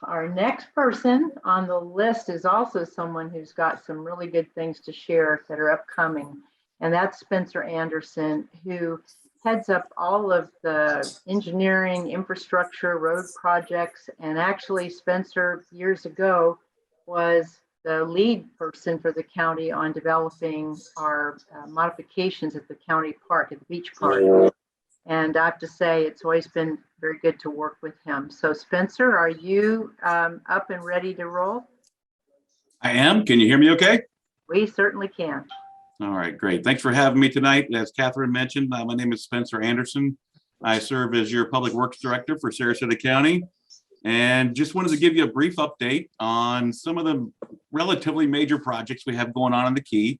Our next person on the list is also someone who's got some really good things to share that are upcoming. And that's Spencer Anderson, who heads up all of the engineering, infrastructure, road projects. And actually, Spencer, years ago, was the lead person for the county on developing our modifications at the county park, at the beach park. And I have to say, it's always been very good to work with him. So Spencer, are you up and ready to roll? I am. Can you hear me okay? We certainly can. All right, great. Thanks for having me tonight. As Catherine mentioned, my name is Spencer Anderson. I serve as your Public Works Director for Sarasota County. And just wanted to give you a brief update on some of the relatively major projects we have going on in the Key.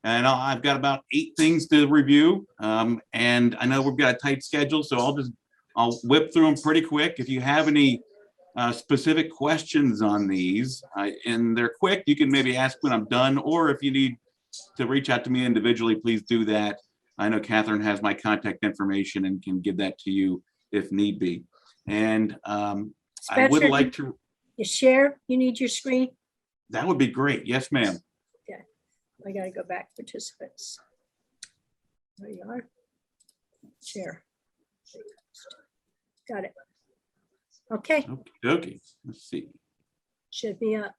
And I've got about 8 things to review. And I know we've got a tight schedule, so I'll whip through them pretty quick. If you have any specific questions on these, and they're quick, you can maybe ask when I'm done, or if you need to reach out to me individually, please do that. I know Catherine has my contact information and can give that to you if need be. And Spencer, I would like to. You share? You need your screen? That would be great. Yes, ma'am. Okay. I got to go back participants. There you are. Share. Got it. Okay. Okay. Let's see. Should be up.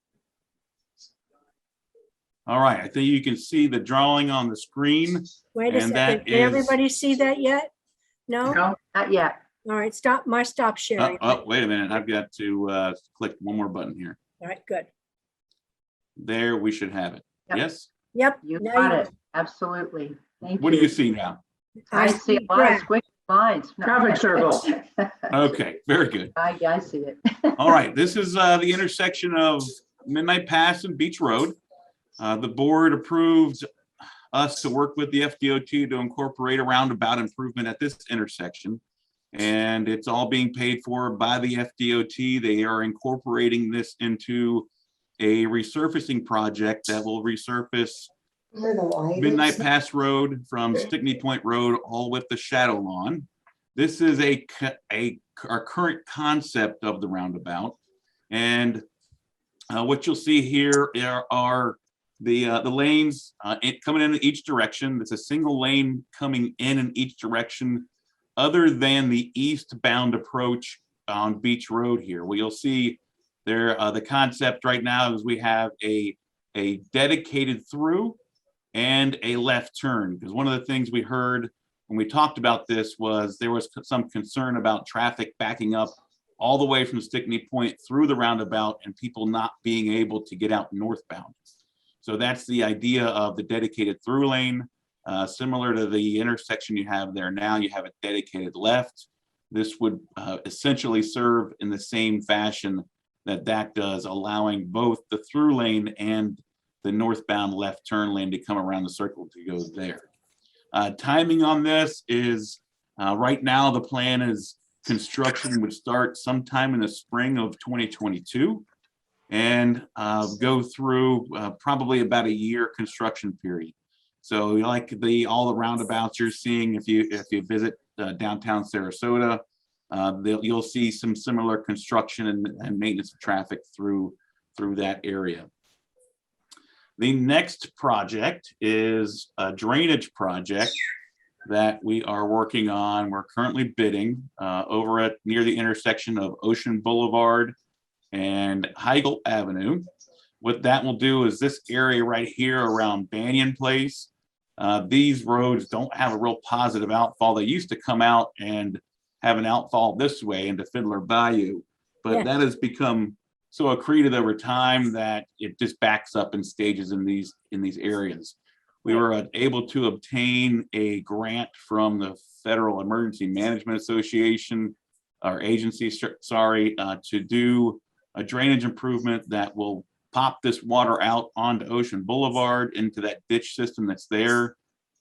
All right. I think you can see the drawing on the screen. Wait a second. Did everybody see that yet? No? No, not yet. All right. Stop sharing. Oh, wait a minute. I've got to click one more button here. All right. Good. There, we should have it. Yep. Yes? Yep. You now got you it. Absolutely. Thank What you. do you see now? I see a lot of squiggly lines. Traffic circles. Okay, very good. I see it. All right, this is the intersection of Midnight Pass and Beach Road. The board approved us to work with the FDOT to incorporate a roundabout improvement at this intersection. And it's all being paid for by the FDOT. They are incorporating this into a resurfacing project that will resurface Midnight Pass Road from Stickney Point Road all with the shadow lawn. This is our current concept of the roundabout. And what you'll see here are the lanes coming in each direction. It's a single lane coming in each direction other than the eastbound approach on Beach Road here. What you'll see there, the concept right now is we have a dedicated through and a left turn, because one of the things we heard when we talked about this was there was some concern about traffic backing up all the way from Stickney Point through the roundabout and people not being able to get out northbound. So that's the idea of the dedicated through lane. Similar to the intersection you have there now, you have a dedicated left. This would essentially serve in the same fashion that does, allowing both the through lane and the northbound left turn lane to come around the circle to go there. Timing on this is right now the plan is construction would start sometime in the spring of 2022 and go through probably about a year construction period. So like all the roundabouts you're seeing, if you visit downtown Sarasota, you'll see some similar construction and maintenance of traffic through that area. The next project is a drainage project that we are working on. We're currently bidding over near the intersection of Ocean Boulevard and Heigl Avenue. What that will do is this area right here around Banyan Place, these roads don't have a real positive outfall. They used to come out and have an outfall this way into Fiddler Bayou, but that has become so accreted over time that it just backs up in stages in these areas. We were able to obtain a grant from the Federal Emergency Management Association, our agency, sorry, to do a drainage improvement that will pop this water out onto Ocean Boulevard into that ditch system that's there.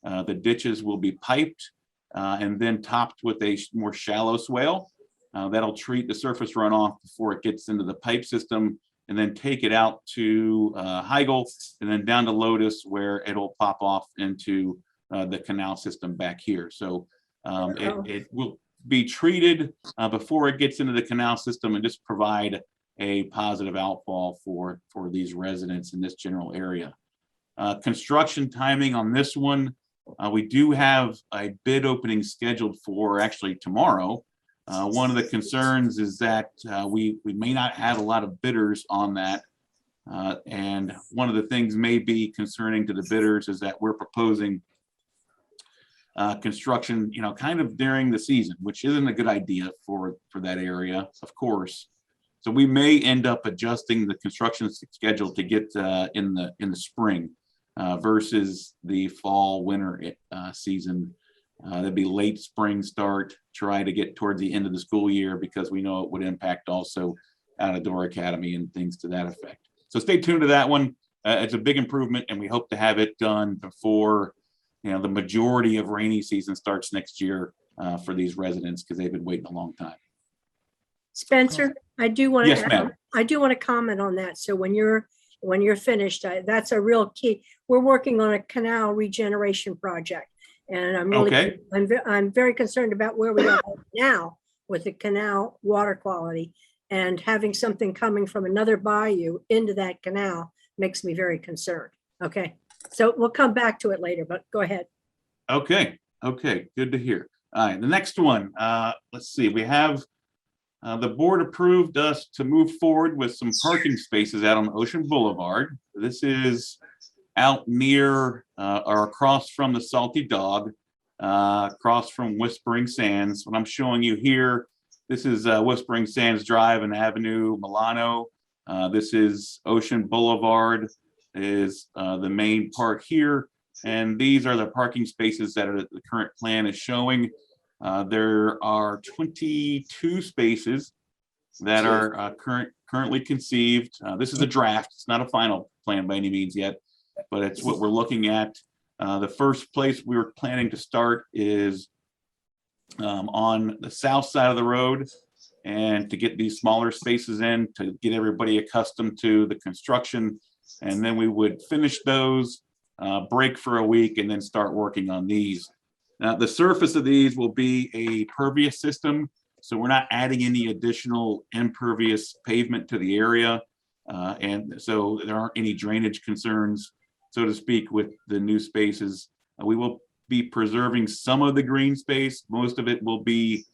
The ditches will be piped and then topped with a more shallow swale. That'll treat the surface runoff before it gets into the pipe system and then take it out to Heigl and then down to Lotus, where it'll pop off into the canal system back here. So it will be treated before it gets into the canal system and just provide a positive outfall for these residents in this general area. Construction timing on this one, we do have a bid opening scheduled for actually tomorrow. One of the concerns is that we may not have a lot of bidders on that. And one of the things may be concerning to the bidders is that we're proposing construction, kind of during the season, which isn't a good idea for that area, of course. So we may end up adjusting the construction schedule to get in the spring versus the fall winter season. That'd be late spring start, try to get towards the end of the school year, because we know it would impact also out of door academy and things to that effect. So stay tuned to that one. It's a big improvement, and we hope to have it done before the majority of rainy season starts next year for these residents, because they've been waiting a long time. Spencer, I do want Yes, to, ma'am. I do want to comment on that. So when you're finished, that's a real key. We're working on a canal regeneration project, and I'm really, Okay. I'm very concerned about where we are now with the canal water quality, and having something coming from another bayou into that canal makes me very concerned. Okay, so we'll come back to it later, but go ahead. Okay, good to hear. All right, the next one, let's see, we have the board approved us to move forward with some parking spaces out on Ocean Boulevard. This is out near or across from the Salty Dog, across from Whispering Sands. What I'm showing you here, this is Whispering Sands Drive and Avenue Milano. This is Ocean Boulevard, is the main part here. And these are the parking spaces that the current plan is showing. There are 22 spaces that are currently conceived. This is a draft. It's not a final plan by any means yet, but it's what we're looking at. The first place we were planning to start is on the south side of the road, and to get these smaller spaces in to get everybody accustomed to the construction. And then we would finish those, break for a week, and then start working on these. Now, the surface of these will be a pervious system, so we're not adding any additional impervious pavement to the area. And so there aren't any drainage concerns, so to speak, with the new spaces. We will be preserving some of the green space. Most of it will be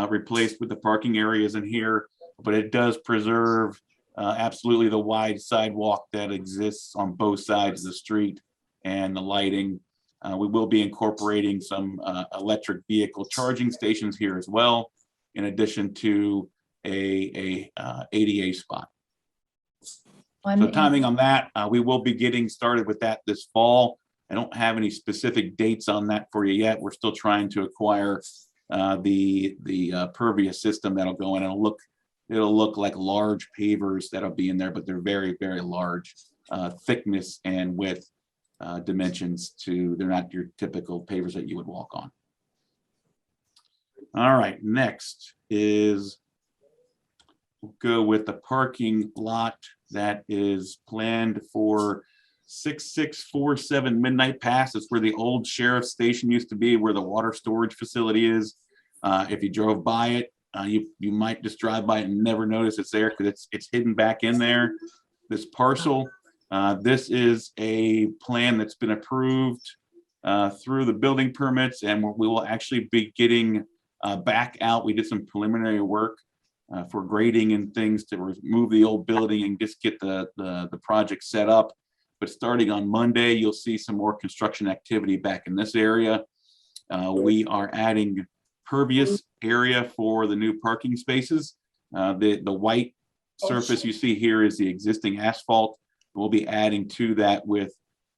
replaced with the parking areas in here, but it does preserve absolutely the wide sidewalk that exists on both sides of the street and the lighting. We will be incorporating some electric vehicle charging stations here as well, in addition to a ADA spot. So timing on that, we will be getting started with that this fall. I don't have any specific dates on that for you yet. We're still trying to acquire the pervious system that'll go in. It'll look like large pavers that'll be in there, but they're very, very large thickness and width dimensions. They're not your typical pavers that you would walk on. All right, next is, we'll go with the parking lot that is planned for 6647 Midnight Pass. It's where the old sheriff's station used to be, where the water storage facility is. If you drove by it, you might just drive by it and never notice it's there, because it's hidden back in there. This parcel, this is a plan that's been approved through the building permits, and we will actually be getting back out. We did some preliminary work for grading and things to remove the old building and just get the project set up. But starting on Monday, you'll see some more construction activity back in this area. We are adding pervious area for the new parking spaces. The white surface you see here is the existing asphalt. We'll be adding to that with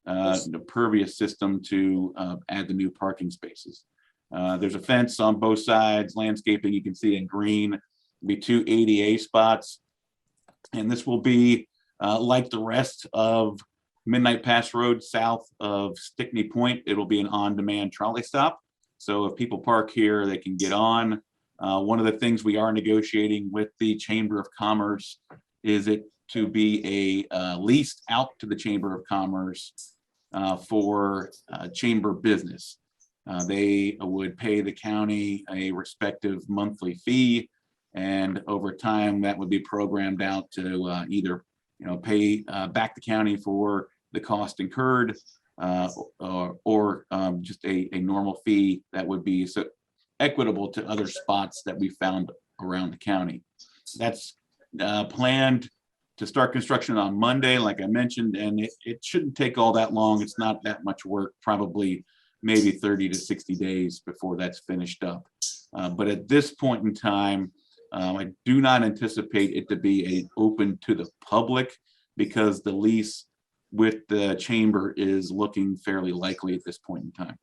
the pervious system to add the new parking spaces. There's a fence on both sides, landscaping, you can see in green. There'll be 2 ADA spots. And this will be like the rest of Midnight Pass Road south of Stickney Point. It'll be an on-demand trolley stop. So if people park here, they can get on. One of the things we are negotiating with the Chamber of Commerce is it to be a leased out to the Chamber of Commerce for chamber business. They would pay the county a respective monthly fee, And over time, that would be programmed out to either, pay back the county for the cost incurred, or just a normal fee that would be so equitable to other spots that we found around the county. That's planned to start construction on Monday, like I mentioned, and it shouldn't take all that long. It's not that much work, probably maybe 30 to 60 days before that's finished up. But at this point in time, I do not anticipate it to be open to the public because the lease with the chamber is looking fairly likely at this point in time.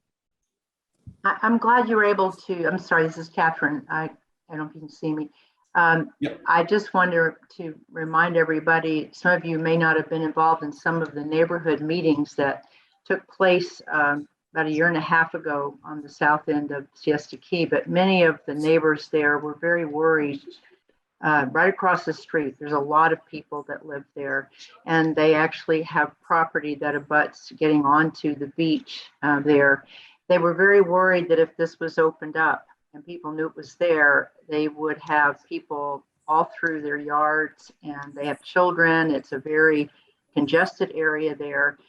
I'm glad you were able to, I'm sorry, this is Catherine. I don't know if you can see me. Yep. I just wanted to remind everybody, some of you may not have been involved in some of the neighborhood meetings that took place about a year and a half ago on the south end of Siesta Key, but many of the neighbors there were very worried. Right across the street, there's a lot of people that live there, and they actually have property that abuts getting onto the beach there. They were very worried that if this was opened up and people knew it was there, they would have people all through their yards, and they have children. It's a very congested area there.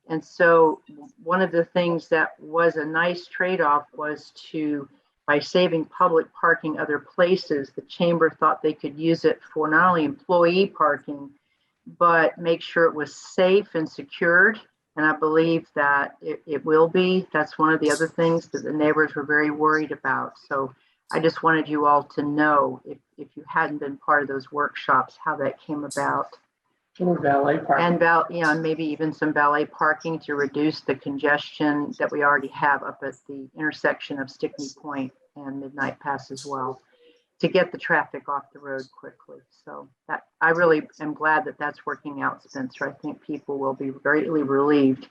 And so one of the things that was a nice trade-off was to, by saving public parking other places, the chamber thought they could use it for not only employee parking, but make sure it was safe and secured. And I believe that it will be. That's one of the other things that the neighbors were very worried about. So I just wanted you all to know, if you hadn't been part of those workshops, how that came about. Or valet parking. And maybe even some valet parking to reduce the congestion that we already have up at the intersection of Stickney Point and Midnight Pass as well, to get the traffic off the road quickly. So that, I really am glad that that's working out, Spencer. I think people will be greatly relieved.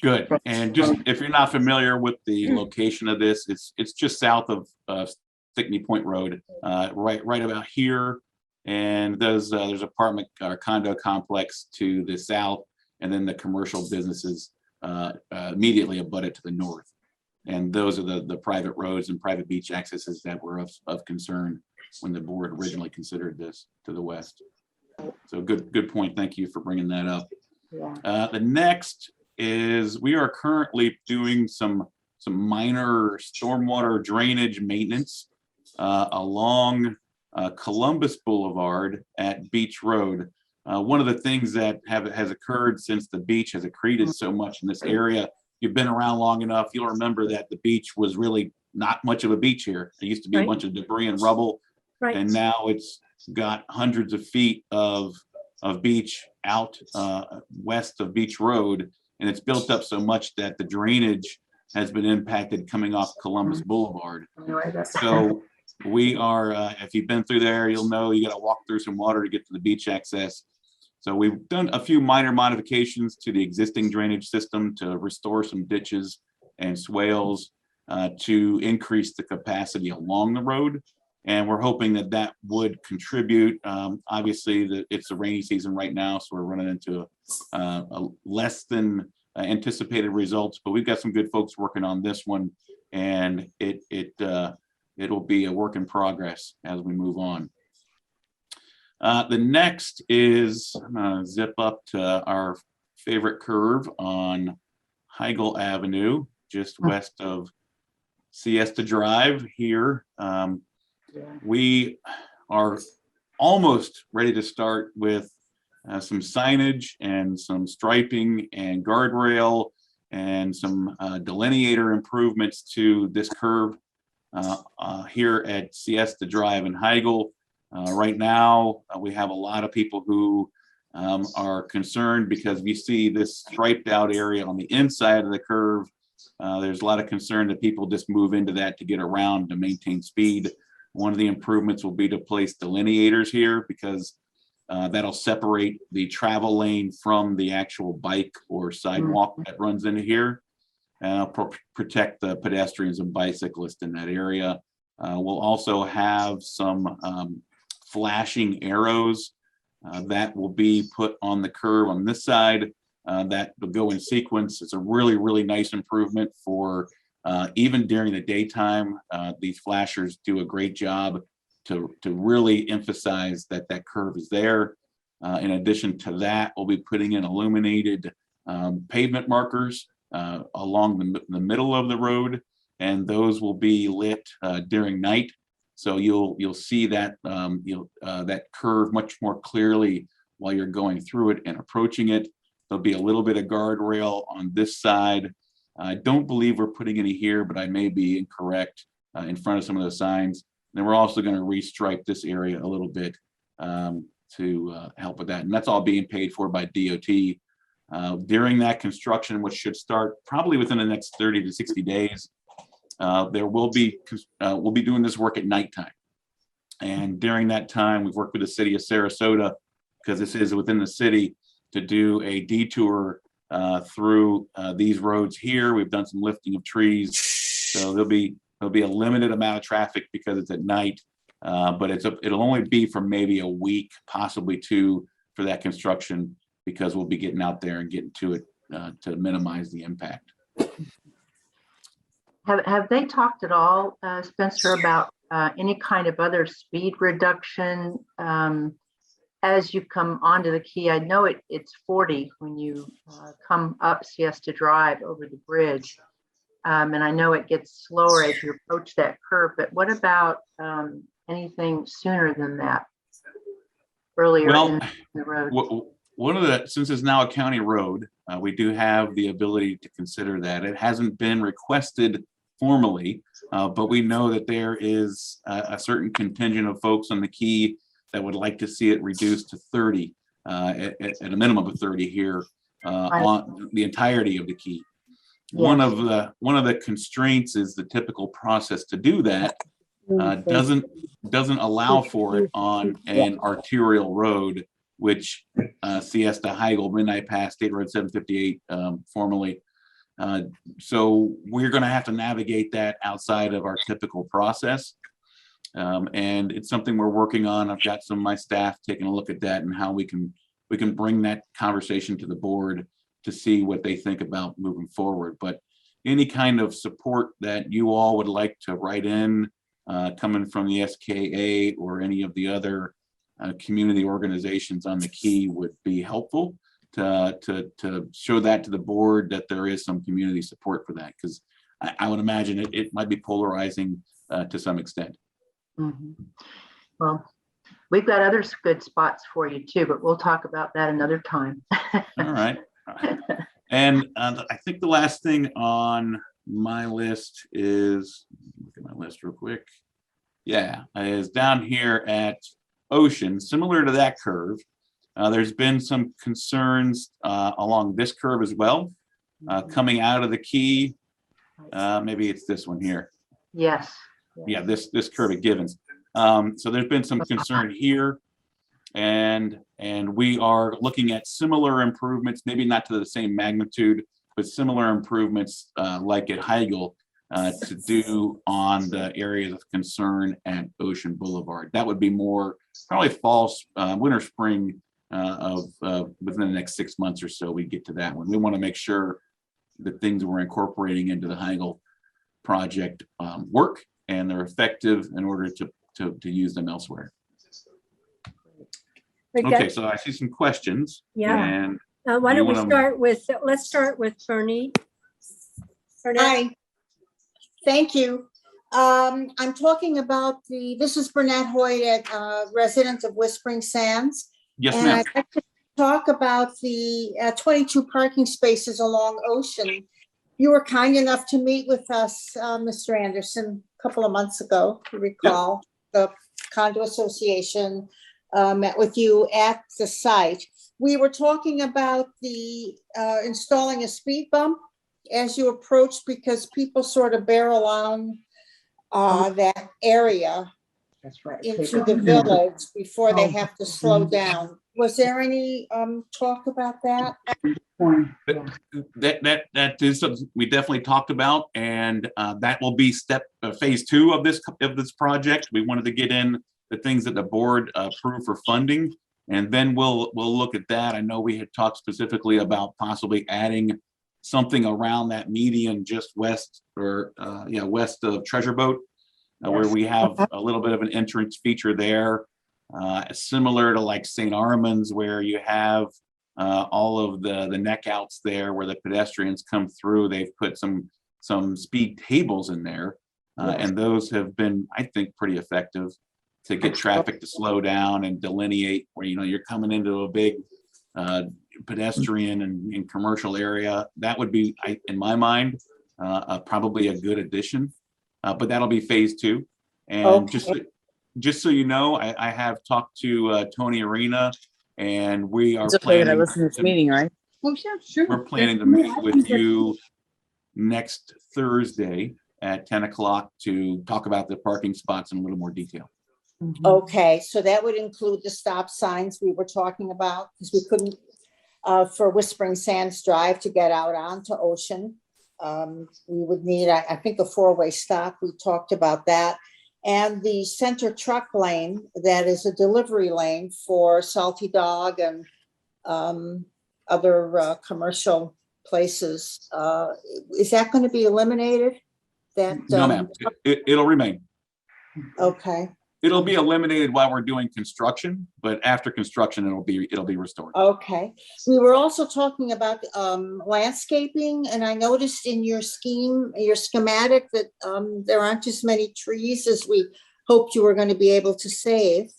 Good. And just if you're not familiar with the location of this, it's just south of Stickney Point Road, right about here. And there's apartment or condo complex to the south, and then the commercial businesses immediately abut it to the north. And those are the private roads and private beach accesses that were of concern when the board originally considered this to the west. So good point. Thank you for bringing that up. Yeah. The next is we are currently doing some minor stormwater drainage maintenance along Columbus Boulevard at Beach Road. One of the things that has occurred since the beach has accreted so much in this area, you've been around long enough, you'll remember that the beach was really not much of a beach here. It used to be a bunch of debris and rubble, and now it's got hundreds of feet of beach out west of Beach Road, and it's built up so much that the drainage has been impacted coming off Columbus Boulevard. So we are, if you've been through there, you'll know you got to walk through some water to get to the beach access. So we've done a few minor modifications to the existing drainage system to restore some ditches and swales to increase the capacity along the road. And we're hoping that that would contribute. Obviously, it's a rainy season right now, so we're running into a less than anticipated results, but we've got some good folks working on this one, and it'll be a work in progress as we move on. The next is, I'm gonna zip up to our favorite curve on Heigl Avenue, just west of Siesta Drive here. We are almost ready to start with some signage and some striping and guardrail and some delineator improvements to this curve here at Siesta Drive in Heigl. Right now, we have a lot of people who are concerned because we see this striped out area on the inside of the curve. There's a lot of concern that people just move into that to get around to maintain speed. One of the improvements will be to place delineators here because that'll separate the travel lane from the actual bike or sidewalk that runs into here. Protect the pedestrians and bicyclists in that area. We'll also have some flashing arrows that will be put on the curve on this side that will go in sequence. It's a really, really nice improvement for Even during the daytime, these flashers do a great job to really emphasize that that curve is there. In addition to that, we'll be putting in illuminated pavement markers along the middle of the road, and those will be lit during night. So you'll see that that curve much more clearly while you're going through it and approaching it. There'll be a little bit of guardrail on this side. I don't believe we're putting any here, but I may be incorrect in front of some of the signs. And we're also going to restripe this area a little bit to help with that. And that's all being paid for by DOT. During that construction, which should start probably within the next 30 to 60 days, we'll be doing this work at nighttime. And during that time, we've worked with the city of Sarasota, because this is within the city, to do a detour through these roads here. We've done some lifting of trees, so there'll be a limited amount of traffic because it's at night, but it'll only be for maybe a week, possibly 2, for that construction, because we'll be getting out there and getting to it to minimize the impact. Have they talked at all, Spencer, about any kind of other speed reduction as you come onto the key? I know it's 40 when you come up Siesta Drive over the bridge, and I know it gets slower as you approach that curve. But what about anything sooner than that? Earlier in the road. Since it's now a county road, we do have the ability to consider that. It hasn't been requested formally, but we know that there is a certain contingent of folks on the key that would like to see it reduced to 30, at a minimum of 30 here on the entirety of the key. Yes. One of the constraints is the typical process to do that doesn't allow for it on an arterial road, which Siesta, Heigl, Midnight Pass, State Road 758 formerly. So we're going to have to navigate that outside of our typical process. And it's something we're working on. I've got some of my staff taking a look at that and how we can bring that conversation to the board to see what they think about moving forward. But any kind of support that you all would like to write in, coming from the SKA or any of the other community organizations on the key, would be helpful to show that to the board, that there is some community support for that, because I would imagine it might be polarizing to some extent. Mm-hmm. Well, we've got other good spots for you too, but we'll talk about that another time. All right. And I think the last thing on my list is, look at my list real quick. Yeah, is down here at Ocean, similar to that curve. There's been some concerns along this curve as well, coming out of the key. Maybe it's this one here. Yes. Yeah, this curve at Givens. So there's been some concern here, and we are looking at similar improvements, maybe not to the same magnitude, but similar improvements like at Heigl to do on the areas of concern at Ocean Boulevard. That would be more probably fall, winter, spring of within the next 6 months or so. We get to that one. We want to make sure the things we're incorporating into the Heigl project work and they're effective in order to use them elsewhere. Okay, so I see some questions. Yeah. And why don't we start with, let's start with Bernie. Hi, thank you. I'm talking about this is Burnett Hoyt, resident of Whispering Sands. Yes, and ma'am. I'd like to talk about the 22 parking spaces along Ocean. You were kind enough to meet with us, Mr. Anderson, a couple of months ago, if you recall. Yep. The condo association met with you at the site. We were talking about the installing a speed bump as you approach, because people sort of barrel on that area. That's right. Into the village before they have to slow down. Was there any talk about that? That is something we definitely talked about, and that will be phase 2 of this project. We wanted to get in the things that the board approved for funding, and then we'll look at that. I know we had talked specifically about possibly adding something around that median just west or west of Treasure Boat, where we have a little bit of an entrance feature there, similar to like St. Armand's, where you have all of the neck outs there where the pedestrians come through. They've put some speed tables in there, and those have been, I think, pretty effective to get traffic to slow down and delineate where, you know, you're coming into a big pedestrian and commercial area. That would be, in my mind, probably a good addition, but that'll be phase 2. And Okay. just so you know, I have talked to Tony Arena, and we are It's okay that I planning listen to this to, meeting, right? Oh, yeah, sure. we're planning to meet with you next Thursday at 10 o'clock to talk about the parking spots in a little more detail. Okay, so that would include the stop signs we were talking about, because we couldn't, for Whispering Sands Drive to get out onto Ocean. We would need, I think, a 4-way stop. We talked about that. And the center truck lane, that is a delivery lane for Salty Dog and other commercial places. Is that going to be eliminated? That, No, ma'am, it'll remain. okay. It'll be eliminated while we're doing construction, but after construction, it'll be restored. Okay, we were also talking about landscaping, and I noticed in your schematic that there aren't as many trees as we hoped you were going to be able to save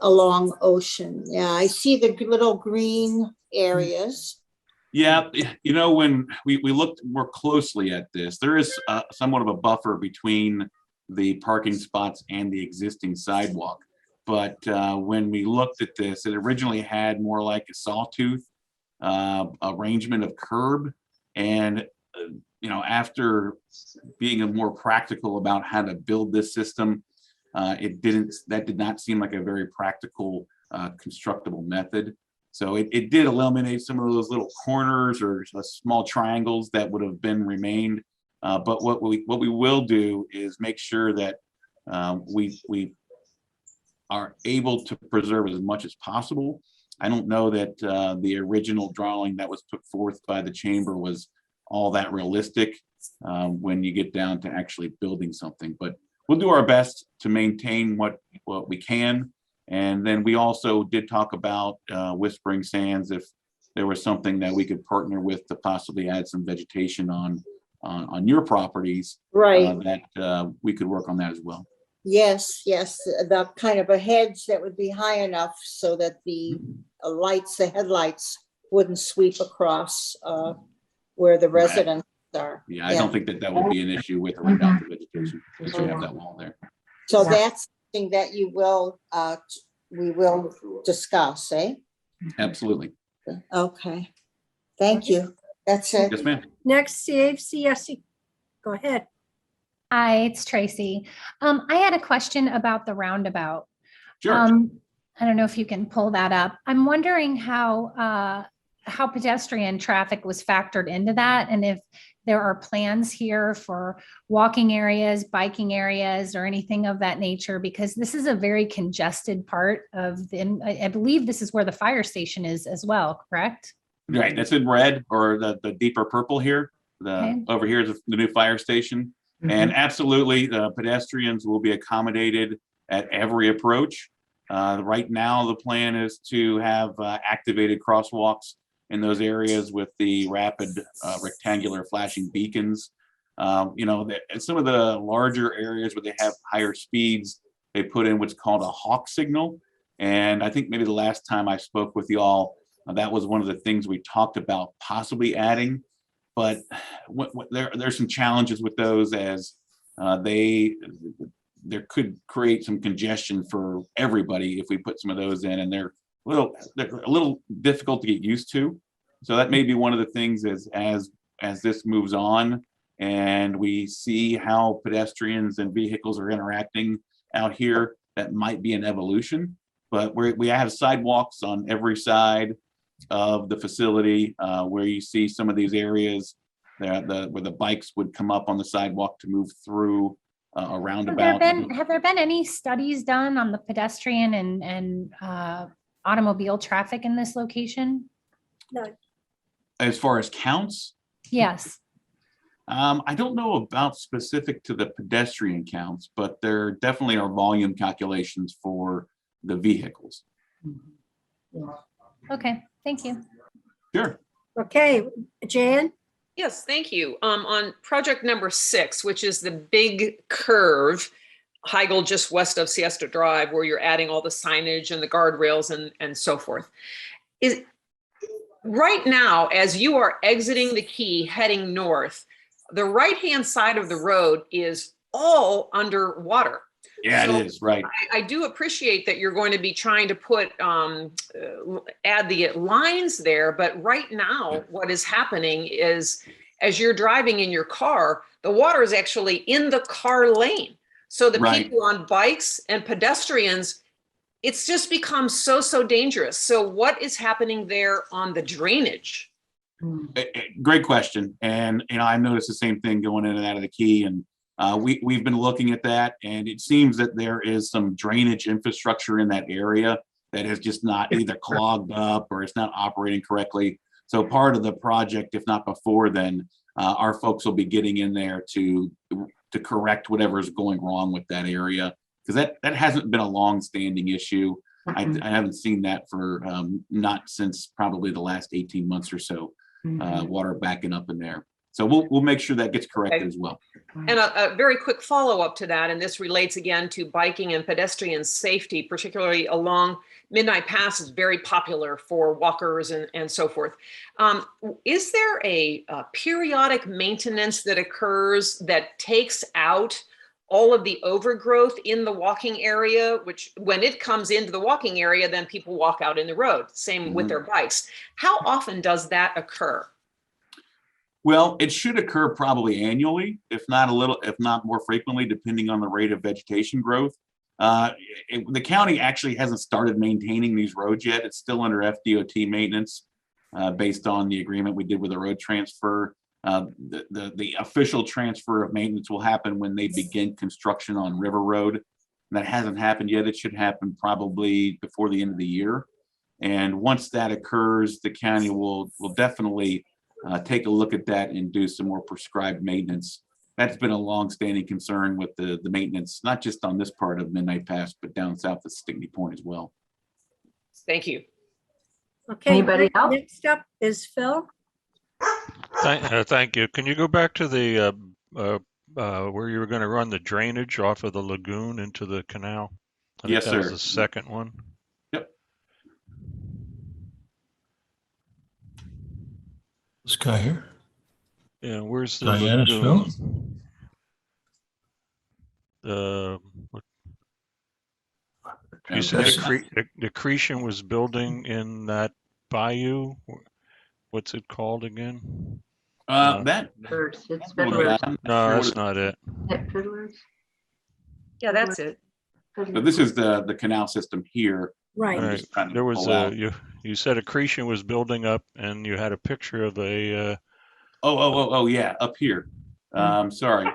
along Ocean. Yeah, I see the little green areas. Yeah, you know, when we looked more closely at this, there is somewhat of a buffer between the parking spots and the existing sidewalk. But when we looked at this, it originally had more like a sawtooth arrangement of curb. And, you know, after being more practical about how to build this system, that did not seem like a very practical constructible method. So it did eliminate some of those little corners or small triangles that would have been remained. But what we will do is make sure that we are able to preserve as much as possible. I don't know that the original drawing that was put forth by the chamber was all that realistic when you get down to actually building something. But we'll do our best to maintain what we can. And then we also did talk about Whispering Sands, if there was something that we could partner with to possibly add some vegetation on your properties, Right. that we could work on that as well. Yes, the kind of a hedge that would be high enough so that the the headlights wouldn't sweep across where the residents are. Yeah, I don't think that would be an issue with or without the vegetation, because you have that wall there. So that's something that we will discuss, eh? Absolutely. Okay, thank you. That's it. Yes, ma'am. Next, CFC, go ahead. Hi, it's Tracy. I had a question about the roundabout. Sure. I don't know if you can pull that up. I'm wondering how pedestrian traffic was factored into that, and if there are plans here for walking areas, biking areas, or anything of that nature, because this is a very congested part of I believe this is where the fire station is as well, correct? Right, that's in red, or the deeper purple here. Okay. Over here is the new fire station. And absolutely, the pedestrians will be accommodated at every approach. Right now, the plan is to have activated crosswalks in those areas with the rapid rectangular flashing beacons. You know, some of the larger areas where they have higher speeds, they put in what's called a hawk signal. And I think maybe the last time I spoke with you all, that was one of the things we talked about possibly adding. But there's some challenges with those, as there could create some congestion for everybody if we put some of those in, and they're a little difficult to get used to. So that may be one of the things as this moves on and we see how pedestrians and vehicles are interacting out here, that might be an evolution. But we have sidewalks on every side of the facility, where you see some of these areas where the bikes would come up on the sidewalk to move through a roundabout. Have there been any studies done on the pedestrian and automobile traffic in this location? No. As far as counts, Yes. I don't know about specific to the pedestrian counts, but there definitely are volume calculations for the vehicles. Okay, thank you. Sure. Okay, Jan? Yes, thank you. On project number 6, which is the big curve, Heigl just west of Siesta Drive, where you're adding all the signage and the guardrails and so forth. Is right now, as you are exiting the key heading north, the right-hand side of the road is all underwater. Yeah, So it is, right. I do appreciate that you're going to be trying to put add the lines there, but right now what is happening is as you're driving in your car, the water is actually in the car lane. So the Right. people on bikes and pedestrians, it's just become so dangerous. So what is happening there on the drainage? Great question. And I noticed the same thing going in and out of the key. And we've been looking at that, and it seems that there is some drainage infrastructure in that area that is just not either clogged up or it's not operating correctly. So part of the project, if not before then, our folks will be getting in there to correct whatever is going wrong with that area, because that hasn't been a long-standing issue. I haven't seen that for not since probably the last 18 months or so. Water backing up in there. So we'll make sure that gets corrected as well. And a very quick follow-up to that, and this relates again to biking and pedestrian safety, particularly along Midnight Pass is very popular for walkers and so forth. Is there a periodic maintenance that occurs that takes out all of the overgrowth in the walking area, which when it comes into the walking area, then people walk out in the road, same with their bikes. How often does that occur? Well, it should occur probably annually, if not more frequently, depending on the rate of vegetation growth. The county actually hasn't started maintaining these roads yet. It's still under FDOT maintenance based on the agreement we did with the road transfer. The official transfer of maintenance will happen when they begin construction on River Road. That hasn't happened yet. It should happen probably before the end of the year. And once that occurs, the county will definitely take a look at that and do some more prescribed maintenance. That's been a long-standing concern with the maintenance, not just on this part of Midnight Pass, but down south of Stickney Point as well. Thank you. Okay. Anybody else? Next up is Phil. Thank you. Can you go back to the where you were going to run the drainage off of the lagoon into the canal? I think Yes, that sir. was the second one. Yep. This guy here. Yeah, where's the Diana lagoon? You said Accretion was building in that bayou. What's it called again? It's Fiddlers. No, that's not it. Fiddlers. Yeah, that's it. But this is the canal system here. Right. All Just right. trying to There was pull out. you said Accretion was building up, and you had a picture of a. Oh, yeah, up here. Sorry.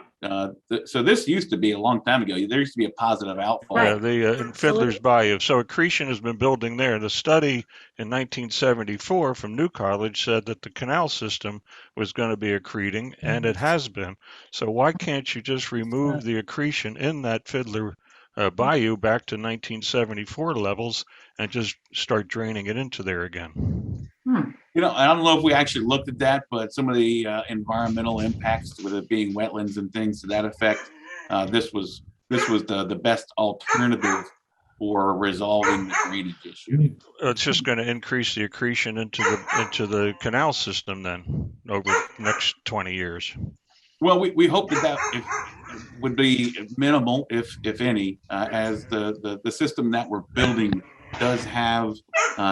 So this used to be a long time ago. There used to be a positive outfall. Yeah, in Fiddler's Bayou. So Accretion has been building there. The study in 1974 from New College said that the canal system was going to be accreting, and it has been. So why can't you just remove the accretion in that Fiddler Bayou back to 1974 levels and just start draining it into there again? I don't know if we actually looked at that, but some of the environmental impacts with it being wetlands and things to that effect, this was the best alternative for resolving the drainage issue. It's just going to increase the accretion into the canal system then over the next 20 years. Well, we hope that it would be minimal, if any, as the system that we're building does have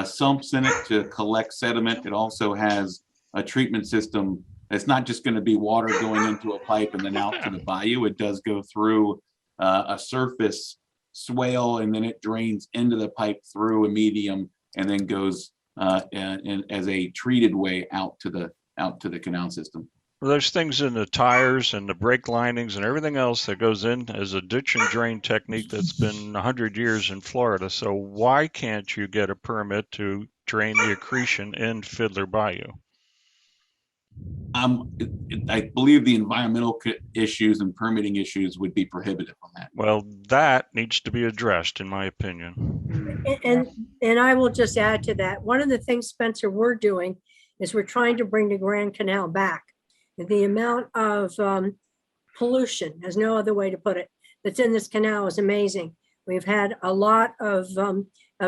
sumps in it to collect sediment. It also has a treatment system. It's not just going to be water going into a pipe and then out to the bayou. It does go through a surface swale, and then it drains into the pipe through a medium, and then goes and as a treated way out to the canal system. Well, there's things in the tires and the brake linings and everything else that goes in as a ditch and drain technique that's been 100 years in Florida. So why can't you get a permit to drain the accretion in Fiddler Bayou? I believe the environmental issues and permitting issues would be prohibitive on that. Well, that needs to be addressed, in my opinion. And I will just add to that. One of the things, Spencer, we're doing is we're trying to bring the Grand Canal back. The amount of pollution, there's no other way to put it, that's in this canal is amazing. We've had a lot of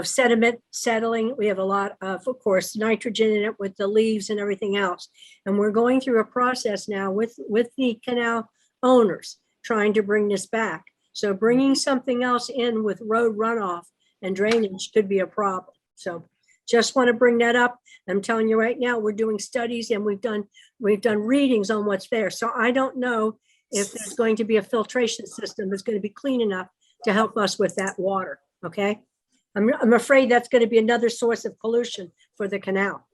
sediment settling. We have a lot of course, nitrogen in it with the leaves and everything else. And we're going through a process now with the canal owners trying to bring this back. So bringing something else in with road runoff and drainage could be a problem. So just want to bring that up. I'm telling you right now, we're doing studies and we've done readings on what's there. So I don't know if there's going to be a filtration system that's going to be clean enough to help us with that water. Okay. I'm afraid that's going to be another source of pollution for the canal.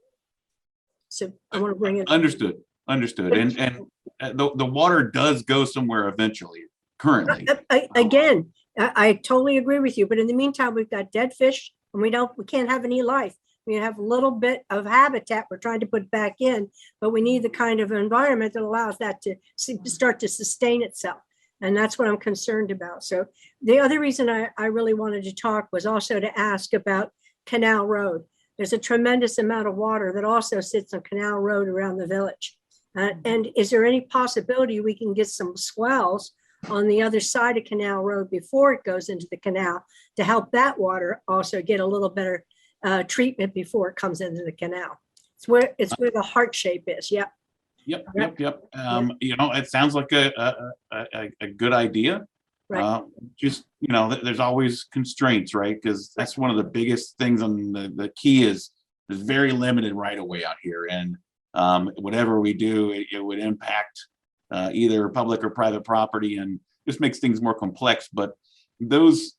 So I want to bring it. Understood. And the water does go somewhere eventually, currently. I totally agree with you. But in the meantime, we've got dead fish and we can't have any life. We have a little bit of habitat we're trying to put back in, but we need the kind of environment that allows that to start to sustain itself. And that's what I'm concerned about. So the other reason I really wanted to talk was also to ask about Canal Road. There's a tremendous amount of water that also sits on Canal Road around the village. And is there any possibility we can get some swells on the other side of Canal Road before it goes into the canal to help that water also get a little better treatment before it comes into the canal? It's where the heart shape is. Yep. Yep. It sounds like a good idea. Right. There's always constraints, right? Because that's one of the biggest things on the key is there's very limited right of way out here. And whatever we do, it would impact either public or private property and just makes things more complex. But there's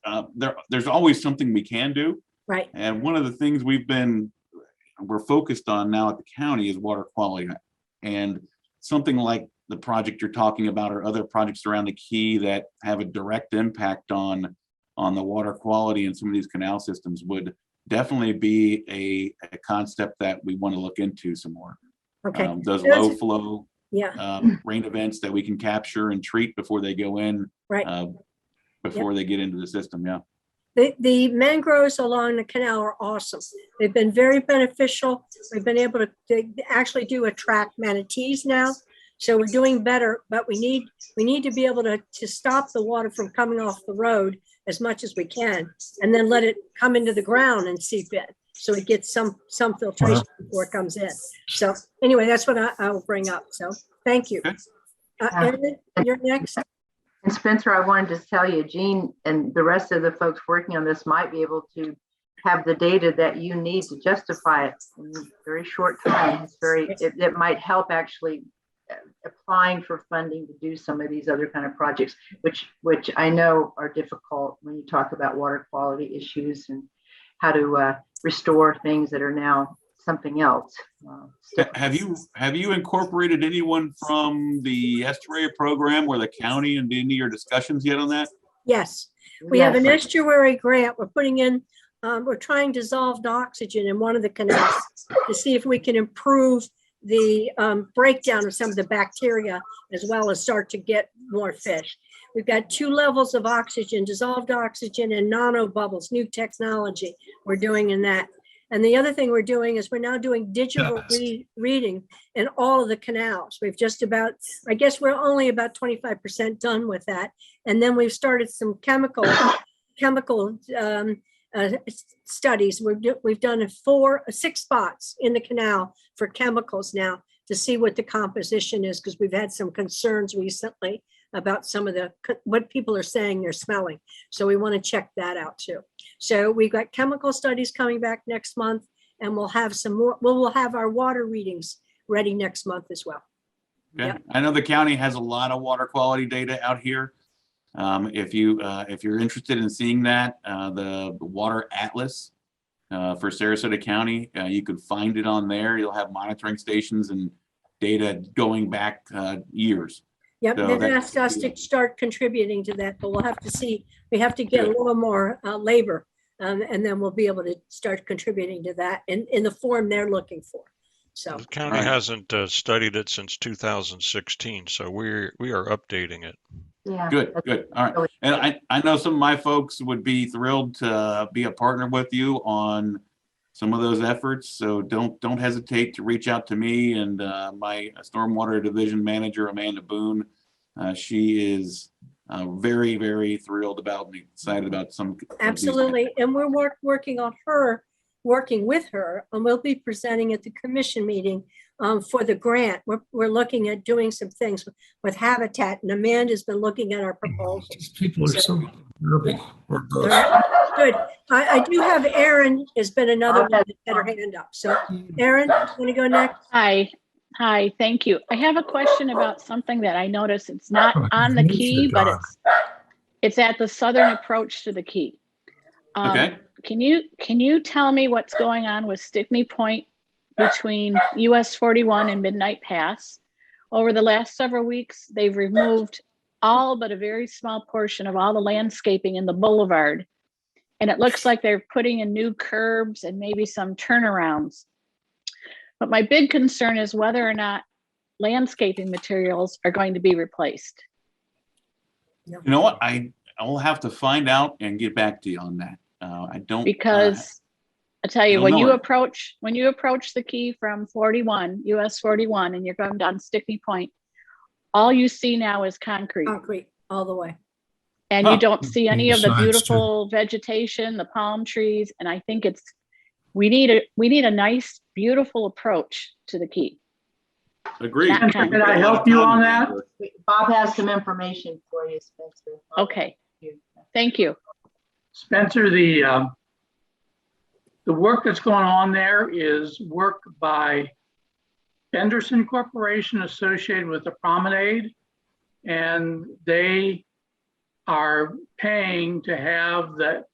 always something we can do. Right. And one of the things we're focused on now at the county is water quality. And something like the project you're talking about or other projects around the key that have a direct impact on the water quality in some of these canal systems would definitely be a concept that we want to look into some more. Okay. Those low flow Yeah. rain events that we can capture and treat before they go in, Right. before they get into the system. Yeah. The mangroves along the canal are awesome. They've been very beneficial. We've been able to actually attract manatees now. So we're doing better, but we need to be able to stop the water from coming off the road as much as we can, and then let it come into the ground and seep in. So it gets some filtration before it comes in. So anyway, that's what I will bring up. So thank you. Erin, you're next. And Spencer, I wanted to tell you, Jean and the rest of the folks working on this might be able to have the data that you need to justify it in a very short time. It might help actually applying for funding to do some of these other kind of projects, which I know are difficult when you talk about water quality issues and how to restore things that are now something else. Have you incorporated anyone from the estuary program or the county into any of your discussions yet on that? Yes, we have an estuary grant. We're putting in, we're trying dissolved oxygen in one of the canals to see if we can improve the breakdown of some of the bacteria, as well as start to get more fish. We've got 2 levels of oxygen, dissolved oxygen and nano bubbles, new technology we're doing in that. And the other thing we're doing is we're now doing digital reading in all of the canals. We've just about, I guess we're only about 25% done with that. And then we've started some chemical studies. We've done 6 spots in the canal for chemicals now to see what the composition is, because we've had some concerns recently about some of what people are saying they're smelling. So we want to check that out too. So we've got chemical studies coming back next month, and we'll have some more. We'll have our water readings ready next month as well. Okay. Yep. I know the county has a lot of water quality data out here. If you're interested in seeing that, the water atlas for Sarasota County, you can find it on there. You'll have monitoring stations and data going back years. Yep, So they've asked us to start contributing to that, but we'll have to see. We have to get a little more labor, and then we'll be able to start contributing to that in the form they're looking for. So, The county Right. hasn't studied it since 2016, so we are updating it. Yeah. Good, good. All right. really And I know some of my folks would be thrilled to be a partner with you on some of those efforts. So don't hesitate to reach out to me and my stormwater division manager, Amanda Boone. She is very, very thrilled about and excited about some. of these- absolutely. And we're working with her, and we'll be presenting at the commission meeting for the grant. We're looking at doing some things with Habitat, and Amanda's been looking at our proposals. These people are so verbal. Or both. Good. I do have Erin has been another one that had her hand up. So Erin, want to go next? Hi, thank you. I have a question about something that I noticed. It's not on the key, but it's at the southern approach to the key. Okay. Can you tell me what's going on with Stickney Point between US 41 and Midnight Pass? Over the last several weeks, they've removed all but a very small portion of all the landscaping in the boulevard. And it looks like they're putting in new curbs and maybe some turnarounds. But my big concern is whether or not landscaping materials are going to be replaced. You know what? I will have to find out and get back to you on that. I don't. Because I tell you, don't when know you it. approach the key from 41, US 41, and you're going down Stickney Point, all you see now is concrete. Concrete all the way. And Huh. you don't see any of the Besides, too. beautiful vegetation, the palm trees. And I think we need a nice, beautiful approach to the key. Agree. Can I help you on that? Bob has some information for you, Spencer. Okay, thank you. Spencer, the work that's going on there is work by Benderson Corporation associated with the promenade. And they are paying to have the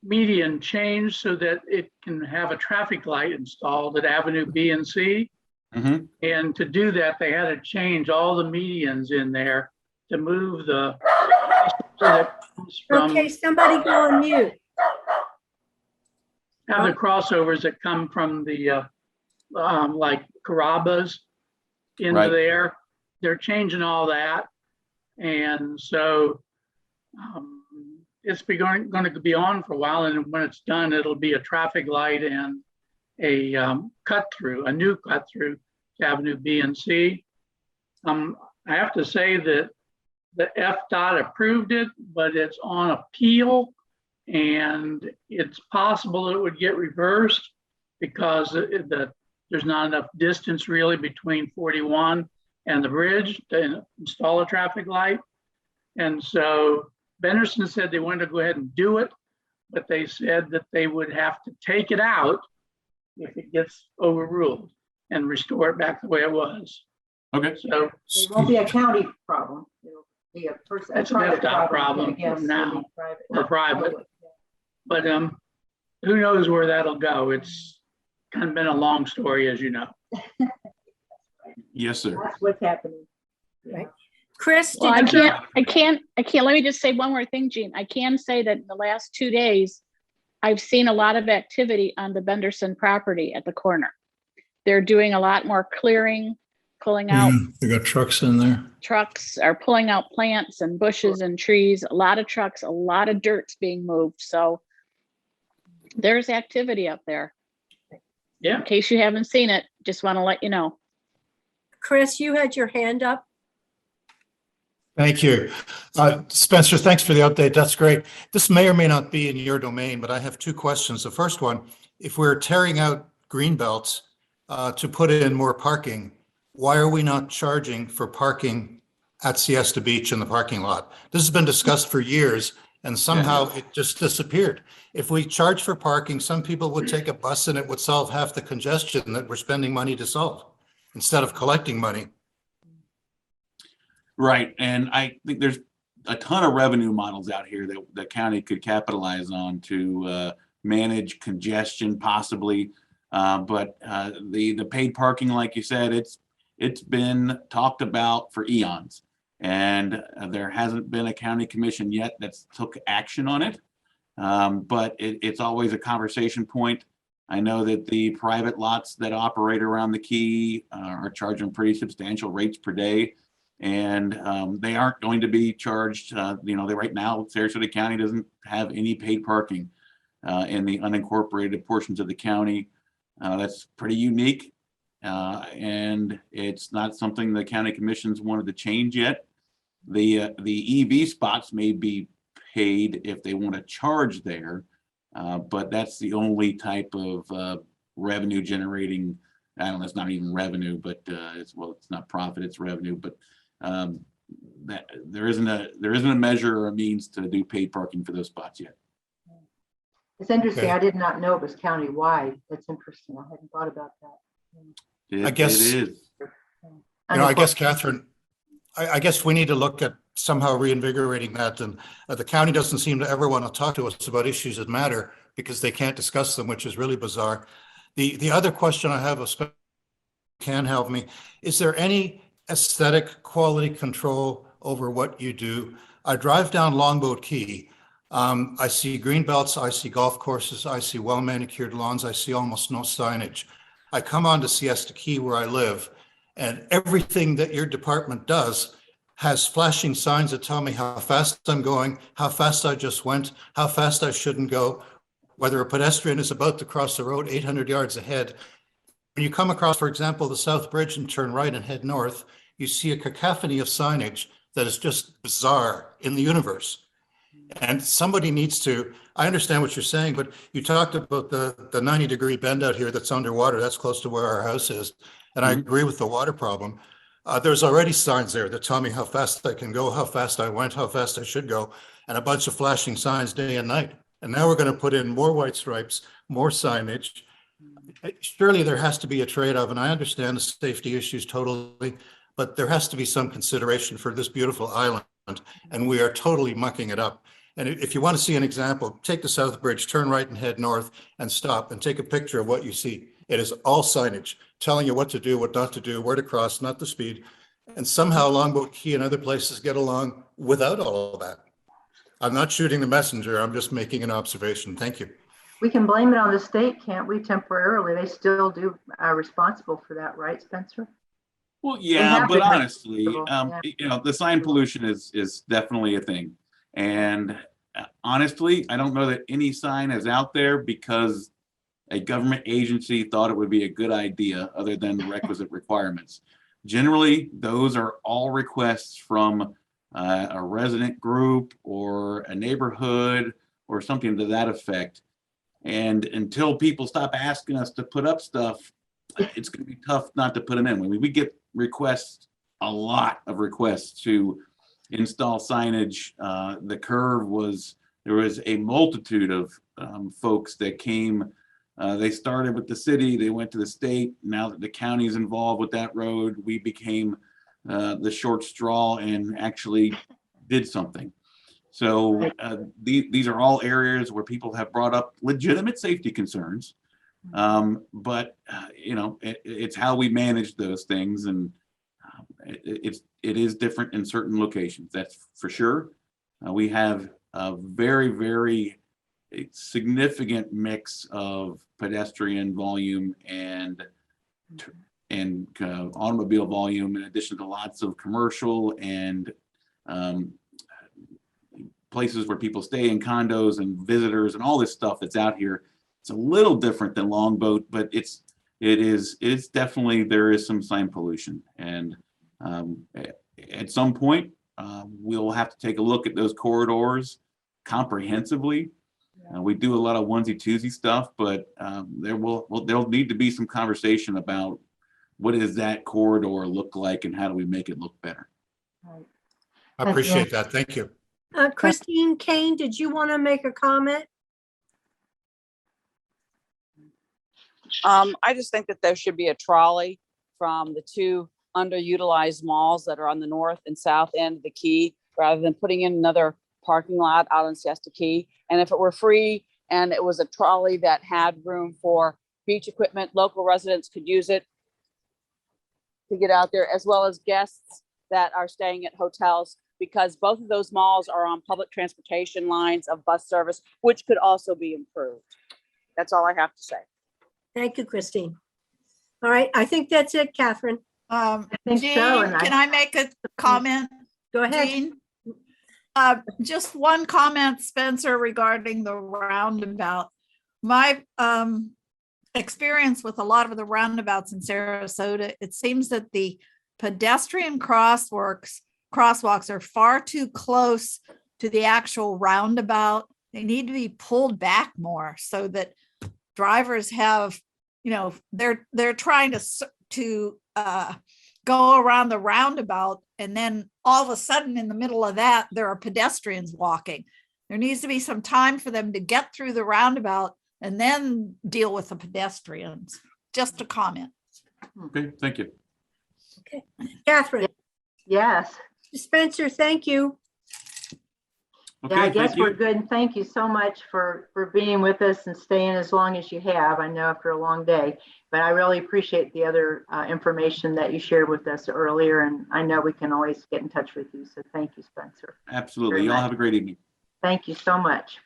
median changed so that it can have a traffic light installed at Avenue B and C. Mm-hmm. And to do that, they had to change all the medians in there to move the, so that comes from, Okay, somebody go on mute. have the crossovers that come from the, like Carrabba's into Right. there. They're changing all that. And so it's going to be on for a while. And when it's done, it'll be a traffic light and a cut-through, a new cut-through to Avenue B and C. I have to say that the FDOT approved it, but it's on appeal. And it's possible it would get reversed because there's not enough distance really between 41 and the bridge to install a traffic light. And so Benderson said they wanted to go ahead and do it, but they said that they would have to take it out if it gets overruled and restore it back the way it was. Okay. So It won't be a county problem. It'll be a person. It's an FDOT problem from now, or private. But who knows where that'll go? It's kind of been a long story, as you know. Yes, sir. That's what's happening. Right. Chris, Well, did you? I can't, let me just say one more thing, Jean. I can say that in the last 2 days, I've seen a lot of activity on the Benderson property at the corner. They're doing a lot more clearing, pulling out They got trucks in there. trucks, are pulling out plants and bushes and trees, a lot of trucks, a lot of dirt's being moved. So there's activity up there. Yeah. In case you haven't seen it, just want to let you know. Chris, you had your hand up. Thank you. Spencer, thanks for the update. That's great. This may or may not be in your domain, but I have two questions. The first one, if we're tearing out green belts to put in more parking, why are we not charging for parking at Siesta Beach in the parking lot? This has been discussed for years and somehow it just disappeared. If we charge for parking, some people would take a bus and it would solve half the congestion that we're spending money to solve instead of collecting money. Right. And I think there's a ton of revenue models out here that the county could capitalize on to manage congestion possibly. But the paid parking, like you said, it's been talked about for eons. And there hasn't been a county commission yet that's took action on it. But it's always a conversation point. I know that the private lots that operate around the key are charging pretty substantial rates per day. And they aren't going to be charged, right now, Sarasota County doesn't have any paid parking in the unincorporated portions of the county. That's pretty unique. And it's not something the county commissions wanted to change yet. The EV spots may be paid if they want to charge there, but that's the only type of revenue generating. I don't know, it's not even revenue, but it's not profit, it's revenue. But that there isn't a measure or a means to do paid parking for those spots yet. It's interesting. Okay. I did not know it was countywide. That's interesting. I hadn't thought about that. I guess- it is. I guess, Catherine, I guess we need to look at somehow reinvigorating that. And the county doesn't seem to ever want to talk to us about issues that matter because they can't discuss them, which is really bizarre. The other question I have, can help me, is there any aesthetic quality control over what you do? I drive down Longboat Key. I see green belts, I see golf courses, I see well manicured lawns, I see almost no signage. I come on to Siesta Key where I live, and everything that your department does has flashing signs that tell me how fast I'm going, how fast I just went, how fast I shouldn't go, whether a pedestrian is about to cross the road 800 yards ahead. When you come across, for example, the South Bridge and turn right and head north, you see a cacophony of signage that is just bizarre in the universe. And somebody needs to, I understand what you're saying, but you talked about the 90-degree bend out here that's underwater. That's close to where our house is. And I agree with the water problem. There's already signs there that tell me how fast I can go, how fast I went, how fast I should go, and a bunch of flashing signs day and night. And now we're going to put in more white stripes, more signage. Surely there has to be a trade-off, and I understand the safety issues totally, but there has to be some consideration for this beautiful island, and we are totally mucking it up. And if you want to see an example, take the South Bridge, turn right and head north and stop and take a picture of what you see. It is all signage telling you what to do, what not to do, where to cross, not the speed. And somehow Longboat Key and other places get along without all of that. I'm not shooting the messenger. I'm just making an observation. Thank you. We can blame it on the state, can't we, temporarily? They still do are responsible for that, right, Spencer? Well, They yeah, have but been honestly, responsible, the sign pollution is definitely a thing. And honestly, I don't know that any sign is out there because a government agency thought it would be a good idea other than the requisite requirements. Generally, those are all requests from a resident group or a neighborhood or something to that effect. And until people stop asking us to put up stuff, it's going to be tough not to put them in. I mean, we get requests, a lot of requests to install signage. The curve there was a multitude of folks that came. They started with the city, they went to the state. Now that the county's involved with that road, we became the short straw and actually did something. So these are all areas where people have brought up legitimate safety concerns. But it's how we manage those things, and it is different in certain locations. That's for sure. We have a very, very significant mix of pedestrian volume and automobile volume, in addition to lots of commercial and places where people stay in condos and visitors and all this stuff that's out here. It's a little different than Longboat, but it's definitely, there is some sign pollution. And at some point, we'll have to take a look at those comprehensively. We do a lot of onesie twosie stuff, but there'll need to be some conversation about what does that corridor look like and how do we make it look better. I appreciate that. Thank you. Christine Kane, did you want to make a comment? I just think that there should be a trolley from the two underutilized malls that are on the north and south end of the Key, rather than putting in another parking lot out on Siesta Key. And if it were free and it was a trolley that had room for beach equipment, local residents could use it to get out there, as well as guests that are staying at hotels, because both of those malls are on public transportation lines of bus service, which could also be improved. That's all I have to say. Thank you, Christine. All right, I think that's it, Catherine. think Jean, so, and can I make a comment? Go ahead. Jean? Just one comment, Spencer, regarding the roundabout. My experience with a lot of the roundabouts in Sarasota, it seems that the pedestrian crosswalks are far too close to the actual roundabout. They need to be pulled back more so that drivers have, they're trying to go around the roundabout, and then all of a sudden in the middle of that, there are pedestrians walking. There needs to be some time for them to get through the roundabout and then deal with the pedestrians. Just a comment. Okay, thank you. Okay, Catherine. Yes. Spencer, thank you. Yeah, I Okay, guess thank we're you. good. And thank you so much for being with us and staying as long as you have. I know after a long day, but I really appreciate the other information that you shared with us earlier. And I know we can always get in touch with you. So thank you, Spencer. Absolutely. Very Y'all much. have a great evening. Thank you so much.